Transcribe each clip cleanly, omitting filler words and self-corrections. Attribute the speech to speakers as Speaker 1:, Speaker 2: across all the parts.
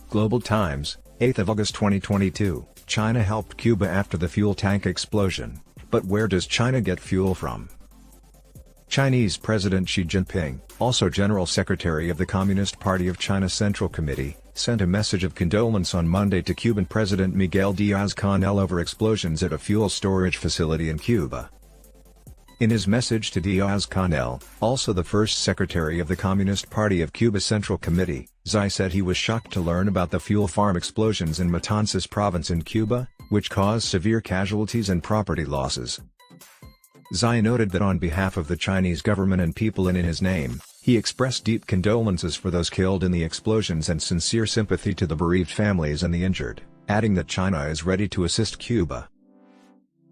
Speaker 1: Global Times, 8 August 2022, China helped Cuba after the fuel tank explosion, but where does China get fuel from? Chinese President Xi Jinping, also General Secretary of the Communist Party of China Central Committee, sent a message of condolence on Monday to Cuban President Miguel Diaz-Canel over explosions at a fuel storage facility in Cuba. In his message to Diaz-Canel, also the first Secretary of the Communist Party of Cuba Central Committee, Xi said he was shocked to learn about the fuel farm explosions in Matanzas province in Cuba, which caused severe casualties and property losses. Xi noted that on behalf of the Chinese government and people and in his name, he expressed deep condolences for those killed in the explosions and sincere sympathy to the bereaved families and the injured, adding that China is ready to assist Cuba.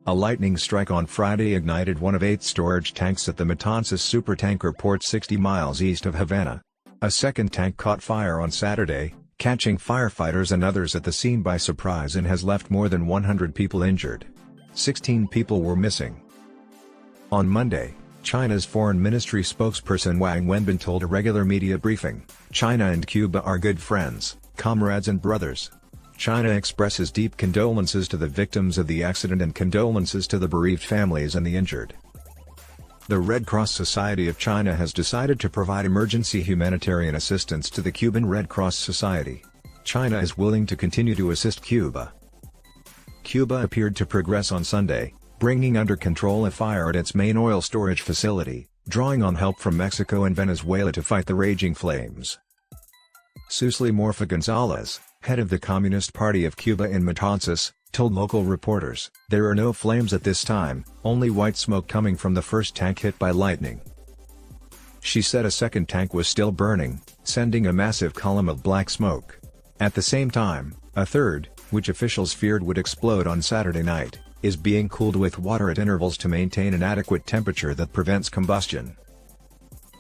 Speaker 1: A lightning strike on Friday ignited one of 8 storage tanks at the Matanzas supertanker port 60 miles east of Havana. A second tank caught fire on Saturday, catching firefighters and others at the scene by surprise and has left more than 100 people injured. 16 people were missing. On Monday, China's Foreign Ministry spokesperson Wang Wenbin told a regular media briefing, "China and Cuba are good friends, comrades and brothers. China expresses deep condolences to the victims of the accident and condolences to the bereaved families and the injured." The Red Cross Society of China has decided to provide emergency humanitarian assistance to the Cuban Red Cross Society. China is willing to continue to assist Cuba. Cuba appeared to progress on Sunday, bringing under control a fire at its main oil storage facility, drawing on help from Mexico and Venezuela to fight the raging flames. Susly Morfa Gonzalez, head of the Communist Party of Cuba in Matanzas, told local reporters, "There are no flames at this time, only white smoke coming from the first tank hit by lightning." She said a second tank was still burning, sending a massive column of black smoke. At the same time, a third, which officials feared would explode on Saturday night, is being cooled with water at intervals to maintain an adequate temperature that prevents combustion.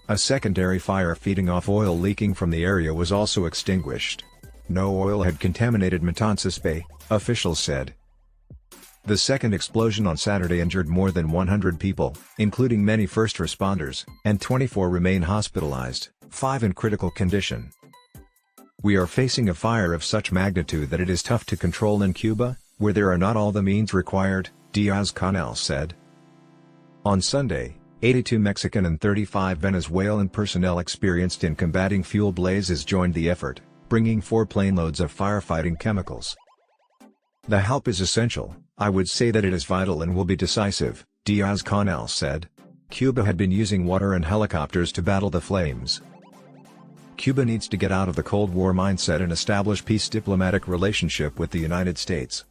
Speaker 1: A secondary fire feeding off oil leaking from the area was also extinguished. No oil had contaminated Matanzas Bay, officials said. The second explosion on Saturday injured more than 100 people, including many first responders, and 24 remain hospitalized, 5 in critical condition. "We are facing a fire of such magnitude that it is tough to control in Cuba, where there are not all the means required," Diaz-Canel said. On Sunday, 82 Mexican and 35 Venezuelan personnel experienced in combating fuel blazes joined the effort, bringing 4 planeloads of firefighting chemicals. "The help is essential, I would say that it is vital and will be decisive," Diaz-Canel said. Cuba had been using water and helicopters to battle the flames. Cuba needs to get out of the Cold War mindset and establish peace diplomatic relationship with the United States.